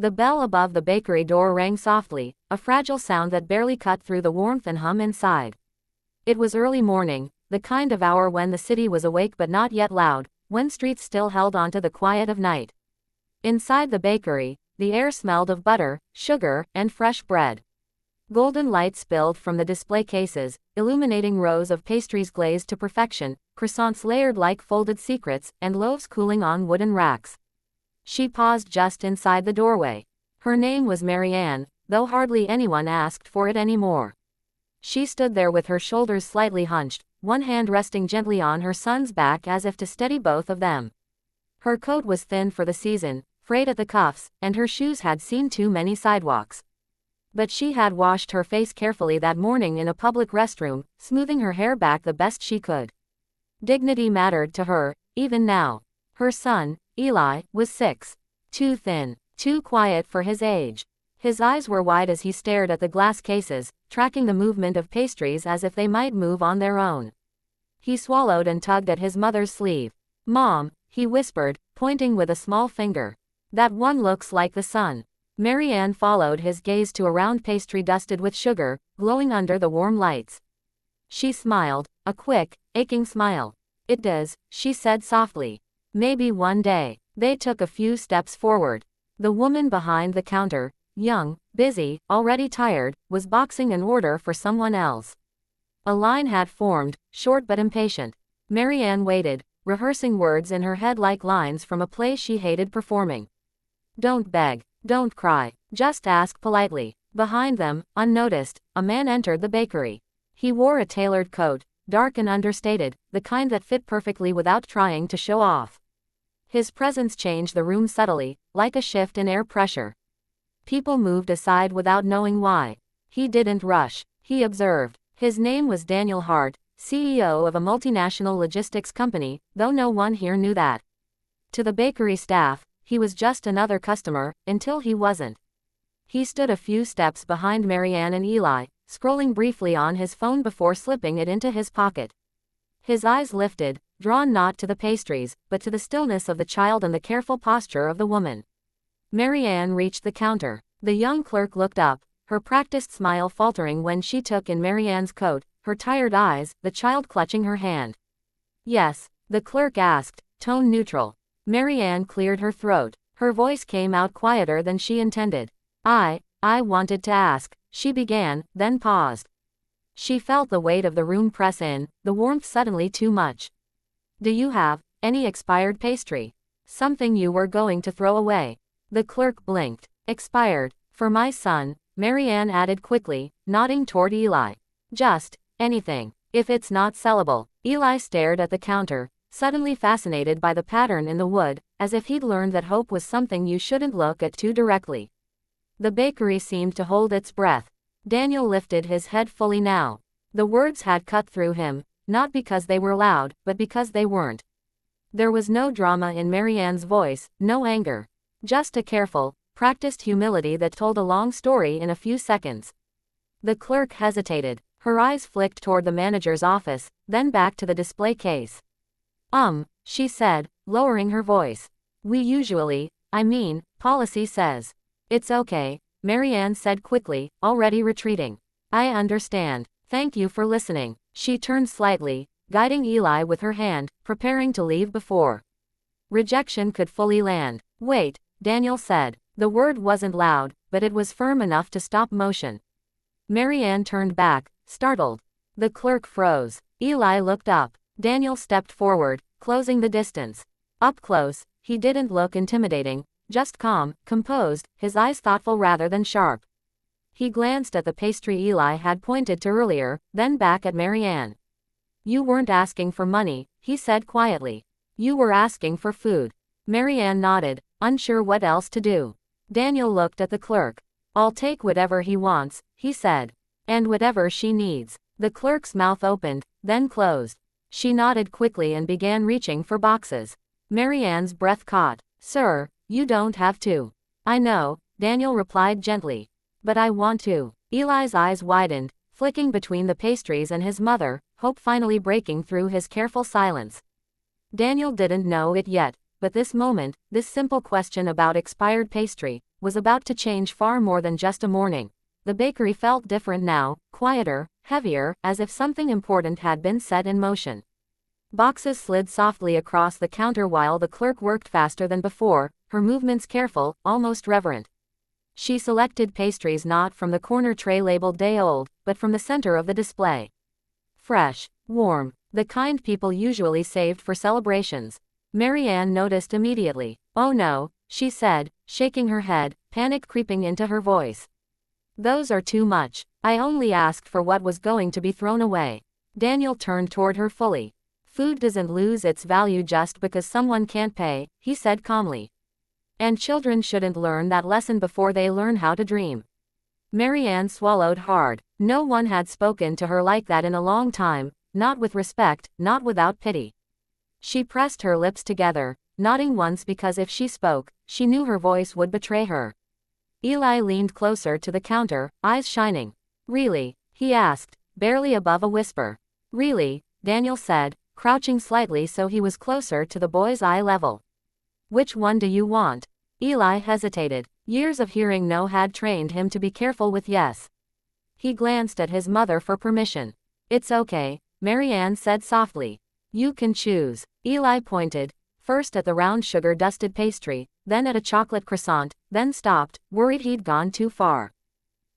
The bell above the bakery door rang softly, a fragile sound that barely cut through the warmth and hum inside. It was early morning, the kind of hour when the city was awake but not yet loud, when streets still held onto the quiet of night. Inside the bakery, the air smelled of butter, sugar, and fresh bread. Golden light spilled from the display cases, illuminating rows of pastries glazed to perfection, croissants layered like folded secrets, and loaves cooling on wooden racks. She paused just inside the doorway. Her name was Marianne, though hardly anyone asked for it anymore. She stood there with her shoulders slightly hunched, one hand resting gently on her son's back as if to steady both of them. Her coat was thin for the season, frayed at the cuffs, and her shoes had seen too many sidewalks. But she had washed her face carefully that morning in a public restroom, smoothing her hair back the best she could. Dignity mattered to her, even now. Her son, Eli, was 6. Too thin, too quiet for his age. His eyes were wide as he stared at the glass cases, tracking the movement of pastries as if they might move on their own. He swallowed and tugged at his mother's sleeve. "Mom," he whispered, pointing with a small finger. "That one looks like the sun." Marianne followed his gaze to a round pastry dusted with sugar, glowing under the warm lights. She smiled, a quick, aching smile. "It does," she said softly. "Maybe one day." They took a few steps forward. The woman behind the counter, young, busy, already tired, was boxing an order for someone else. A line had formed, short but impatient. Marianne waited, rehearsing words in her head like lines from a play she hated performing. "Don't beg. Don't cry. Just ask politely." Behind them, unnoticed, a man entered the bakery. He wore a tailored coat, dark and understated, the kind that fit perfectly without trying to show off. His presence changed the room subtly, like a shift in air pressure. People moved aside without knowing why. He didn't rush. He observed. His name was Daniel Hart, CEO of a multinational logistics company, though no one here knew that. To the bakery staff, he was just another customer, until he wasn't. He stood a few steps behind Marianne and Eli, scrolling briefly on his phone before slipping it into his pocket. His eyes lifted, drawn not to the pastries, but to the stillness of the child and the careful posture of the woman. Marianne reached the counter. The young clerk looked up, her practiced smile faltering when she took in Marianne's coat, her tired eyes, the child clutching her hand. "Yes?" the clerk asked, tone neutral. Marianne cleared her throat. Her voice came out quieter than she intended. I wanted to ask," she began, then paused. She felt the weight of the room press in, the warmth suddenly too much. "Do you have any expired pastry? Something you were going to throw away?" The clerk blinked. "Expired. For my son," Marianne added quickly, nodding toward Eli. "Just anything. If it's not sellable." Eli stared at the counter, suddenly fascinated by the pattern in the wood, as if he'd learned that hope was something you shouldn't look at too directly. The bakery seemed to hold its breath. Daniel lifted his head fully now. The words had cut through him, not because they were loud, but because they weren't. There was no drama in Marianne's voice, no anger. Just a careful, practiced humility that told a long story in a few seconds. The clerk hesitated. Her eyes flicked toward the manager's office, then back to the display case. She said, lowering her voice. "We usually, policy says." "It's okay," Marianne said quickly, already retreating. "I understand. Thank you for listening." She turned slightly, guiding Eli with her hand, preparing to leave before rejection could fully land. "Wait," Daniel said. The word wasn't loud, but it was firm enough to stop motion. Marianne turned back, startled. The clerk froze. Eli looked up. Daniel stepped forward, closing the distance. Up close, he didn't look intimidating, just calm, composed, his eyes thoughtful rather than sharp. He glanced at the pastry Eli had pointed to earlier, then back at Marianne. "You weren't asking for money," he said quietly. "You were asking for food." Marianne nodded, unsure what else to do. Daniel looked at the clerk. "I'll take whatever he wants," he said. "And whatever she needs." The clerk's mouth opened, then closed. She nodded quickly and began reaching for boxes. Marianne's breath caught. "Sir, you don't have to." "I know," Daniel replied gently. "But I want to." Eli's eyes widened, flicking between the pastries and his mother, hope finally breaking through his careful silence. Daniel didn't know it yet, but this moment, this simple question about expired pastry, was about to change far more than just a morning. The bakery felt different now, quieter, heavier, as if something important had been set in motion. Boxes slid softly across the counter while the clerk worked faster than before, her movements careful, almost reverent. She selected pastries not from the corner tray labeled day old, but from the center of the display. Fresh, warm, the kind people usually saved for celebrations. Marianne noticed immediately. "Oh no," she said, shaking her head, panic creeping into her voice. "Those are too much. I only asked for what was going to be thrown away." Daniel turned toward her fully. "Food doesn't lose its value just because someone can't pay," he said calmly. "And children shouldn't learn that lesson before they learn how to dream." Marianne swallowed hard. No one had spoken to her like that in a long time, not with respect, not without pity. She pressed her lips together, nodding once because if she spoke, she knew her voice would betray her. Eli leaned closer to the counter, eyes shining. "Really?" he asked, barely above a whisper. "Really?" Daniel said, crouching slightly so he was closer to the boy's eye level. "Which one do you want?" Eli hesitated. Years of hearing no had trained him to be careful with yes. He glanced at his mother for permission. "It's okay," Marianne said softly. "You can choose." Eli pointed, first at the round sugar-dusted pastry, then at a chocolate croissant, then stopped, worried he'd gone too far.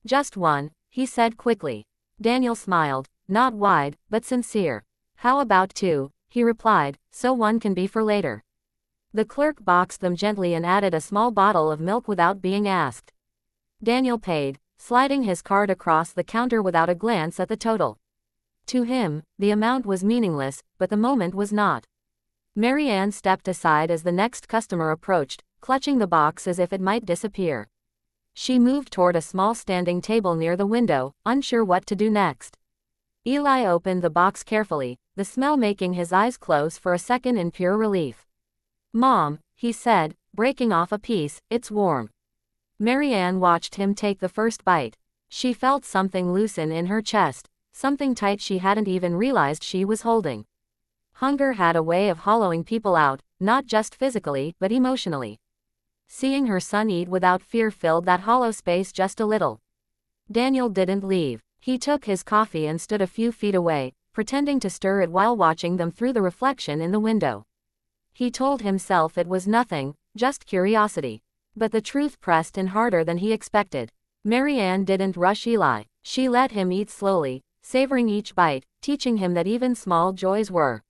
"Just one," he said quickly. Daniel smiled, not wide, but sincere. "How about two?" he replied, "so one can be for later." The clerk boxed them gently and added a small bottle of milk without being asked. Daniel paid, sliding his card across the counter without a glance at the total. To him, the amount was meaningless, but the moment was not. Marianne stepped aside as the next customer approached, clutching the box as if it might disappear. She moved toward a small standing table near the window, unsure what to do next. Eli opened the box carefully, the smell making his eyes close for a second in pure relief. "Mom," he said, breaking off a piece, "it's warm." Marianne watched him take the first bite. She felt something loosen in her chest, something tight she hadn't even realized she was holding. Hunger had a way of hollowing people out, not just physically, but emotionally. Seeing her son eat without fear filled that hollow space just a little. Daniel didn't leave. He took his coffee and stood a few feet away, pretending to stir it while watching them through the reflection in the window. He told himself it was nothing, just curiosity. But the truth pressed in harder than he expected. Marianne didn't rush Eli. She let him eat slowly, savoring each bite, teaching him that even small joys were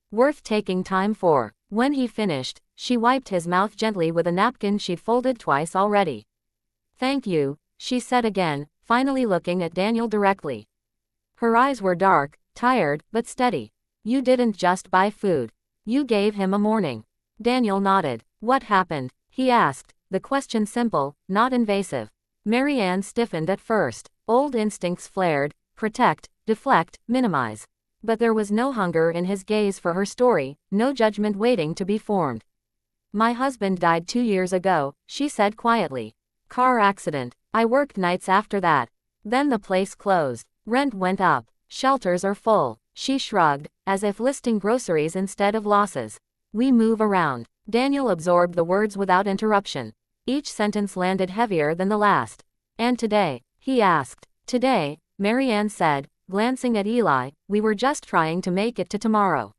worth taking time for. When he finished, she wiped his mouth gently with a napkin she'd folded twice already. "Thank you," she said again, finally looking at Daniel directly. Her eyes were dark, tired, but steady. "You didn't just buy food. You gave him a morning." Daniel nodded. "What happened?" he asked, the question simple, not invasive. Marianne stiffened at first. Old instincts flared, protect, deflect, minimize. But there was no hunger in his gaze for her story, no judgment waiting to be formed. "My husband died 2 years ago," she said quietly. "Car accident. I worked nights after that. Then the place closed. Rent went up. Shelters are full." She shrugged, as if listing groceries instead of losses. "We move around." Daniel absorbed the words without interruption. Each sentence landed heavier than the last. "And today?" he asked. "Today," Marianne said, glancing at Eli, "we were just trying to make it to tomorrow."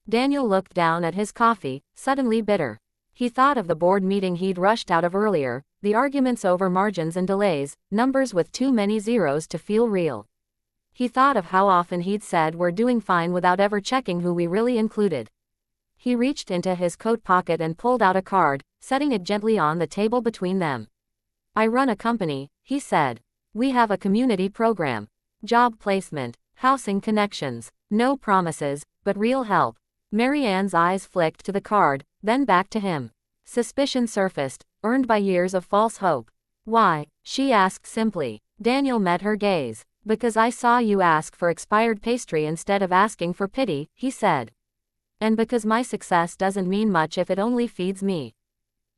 Daniel looked down at his coffee, suddenly bitter. He thought of the board meeting he'd rushed out of earlier, the arguments over margins and delays, numbers with too many zeros to feel real. He thought of how often he'd said we're doing fine without ever checking who we really included. He reached into his coat pocket and pulled out a card, setting it gently on the table between them. "I run a company," he said. "We have a community program. Job placement, housing connections. No promises, but real help." Marianne's eyes flicked to the card, then back to him. Suspicion surfaced, earned by years of false hope. "Why?" she asked simply. Daniel met her gaze. "Because I saw you ask for expired pastry instead of asking for pity," he said. "And because my success doesn't mean much if it only feeds me."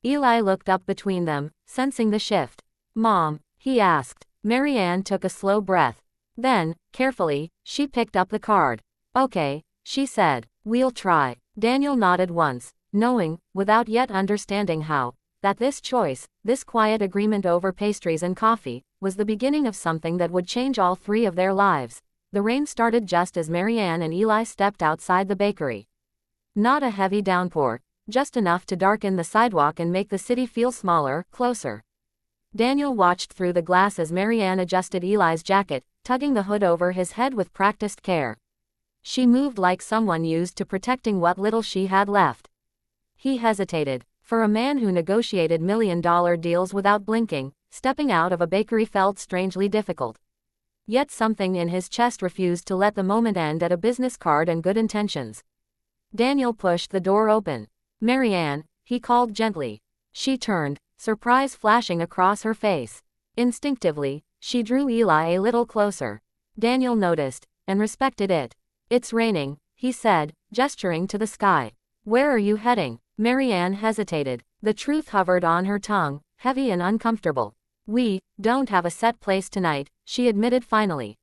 Eli looked up between them, sensing the shift. "Mom?" he asked. Marianne took a slow breath. Then, carefully, she picked up the card. "Okay," she said. "We'll try." Daniel nodded once, knowing, without yet understanding how, that this choice, this quiet agreement over pastries and coffee, was the beginning of something that would change all three of their lives. The rain started just as Marianne and Eli stepped outside the bakery. Not a heavy downpour, just enough to darken the sidewalk and make the city feel smaller, closer. Daniel watched through the glass as Marianne adjusted Eli's jacket, tugging the hood over his head with practiced care. She moved like someone used to protecting what little she had left. He hesitated. For a man who negotiated million-dollar deals without blinking, stepping out of a bakery felt strangely difficult. Yet something in his chest refused to let the moment end at a business card and good intentions. Daniel pushed the door open. "Marianne," he called gently. She turned, surprise flashing across her face. Instinctively, she drew Eli a little closer. Daniel noticed, and respected it. "It's raining," he said, gesturing to the sky. "Where are you heading?" Marianne hesitated. The truth hovered on her tongue, heavy and uncomfortable. "We don't have a set place tonight," she admitted finally.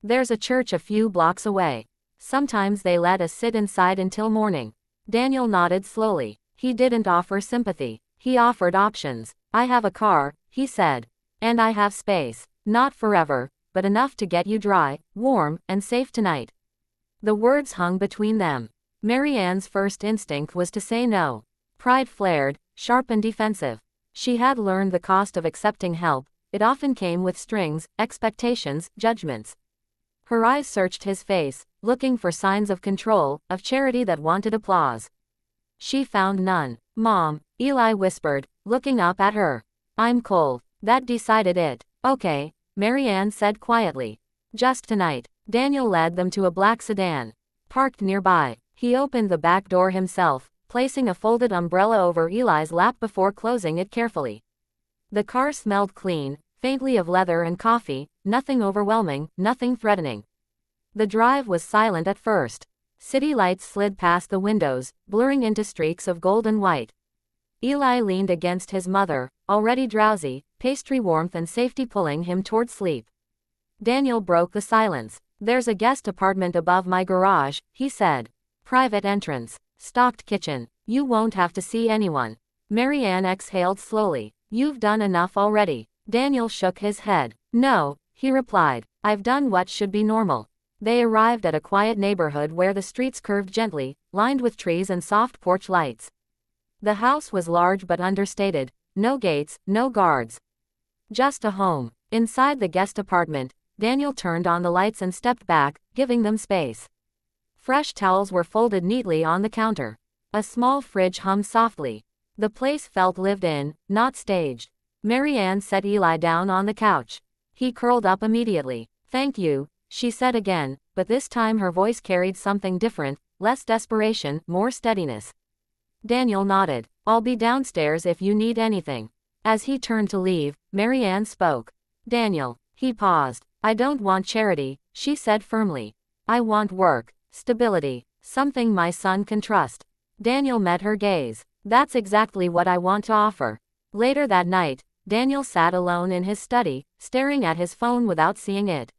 "There's a church a few blocks away. Sometimes they let us sit inside until morning." Daniel nodded slowly. He didn't offer sympathy. He offered options. "I have a car," he said. "And I have space. Not forever, but enough to get you dry, warm, and safe tonight." The words hung between them. Marianne's first instinct was to say no. Pride flared, sharp and defensive. She had learned the cost of accepting help. It often came with strings, expectations, judgments. Her eyes searched his face, looking for signs of control, of charity that wanted applause. She found none. "Mom," Eli whispered, looking up at her. "I'm cold." That decided it. "Okay," Marianne said quietly. "Just tonight." Daniel led them to a black sedan, parked nearby. He opened the back door himself, placing a folded umbrella over Eli's lap before closing it carefully. The car smelled clean, faintly of leather and coffee, nothing overwhelming, nothing threatening. The drive was silent at first. City lights slid past the windows, blurring into streaks of gold and white. Eli leaned against his mother, already drowsy, pastry warmth and safety pulling him toward sleep. Daniel broke the silence. "There's a guest apartment above my garage," he said. "Private entrance. Stocked kitchen. You won't have to see anyone." Marianne exhaled slowly. "You've done enough already." Daniel shook his head. "No," he replied. "I've done what should be normal." They arrived at a quiet neighborhood where the streets curved gently, lined with trees and soft porch lights. The house was large but understated. No gates, no guards. Just a home. Inside the guest apartment, Daniel turned on the lights and stepped back, giving them space. Fresh towels were folded neatly on the counter. A small fridge hummed softly. The place felt lived in, not staged. Marianne set Eli down on the couch. He curled up immediately. "Thank you," she said again, but this time her voice carried something different, less desperation, more steadiness. Daniel nodded. "I'll be downstairs if you need anything." As he turned to leave, Marianne spoke. "Daniel." He paused. "I don't want charity," she said firmly. "I want work. Stability. Something my son can trust." Daniel met her gaze. "That's exactly what I want to offer." Later that night, Daniel sat alone in his study, staring at his phone without seeing it.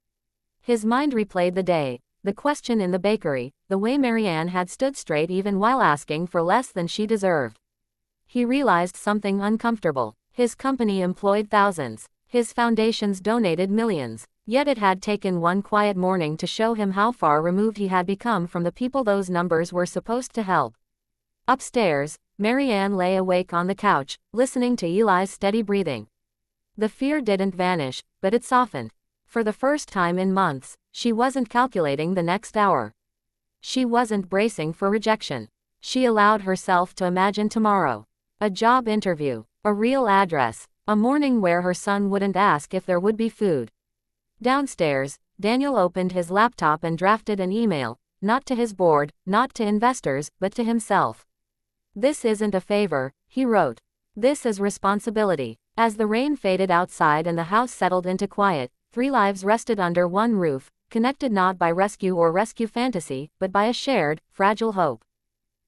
His mind replayed the day, the question in the bakery, the way Marianne had stood straight even while asking for less than she deserved. He realized something uncomfortable. His company employed thousands. His foundations donated millions. Yet it had taken one quiet morning to show him how far removed he had become from the people those numbers were supposed to help. Upstairs, Marianne lay awake on the couch, listening to Eli's steady breathing. The fear didn't vanish, but it softened. For the first time in months, she wasn't calculating the next hour. She wasn't bracing for rejection. She allowed herself to imagine tomorrow. A job interview, a real address, a morning where her son wouldn't ask if there would be food. Downstairs, Daniel opened his laptop and drafted an email, not to his board, not to investors, but to himself. "This isn't a favor," he wrote. "This is responsibility." As the rain faded outside and the house settled into quiet, 3 lives rested under one roof, connected not by rescue or rescue fantasy, but by a shared, fragile hope.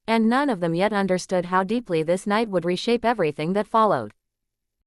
And none of them yet understood how deeply this night would reshape everything that followed.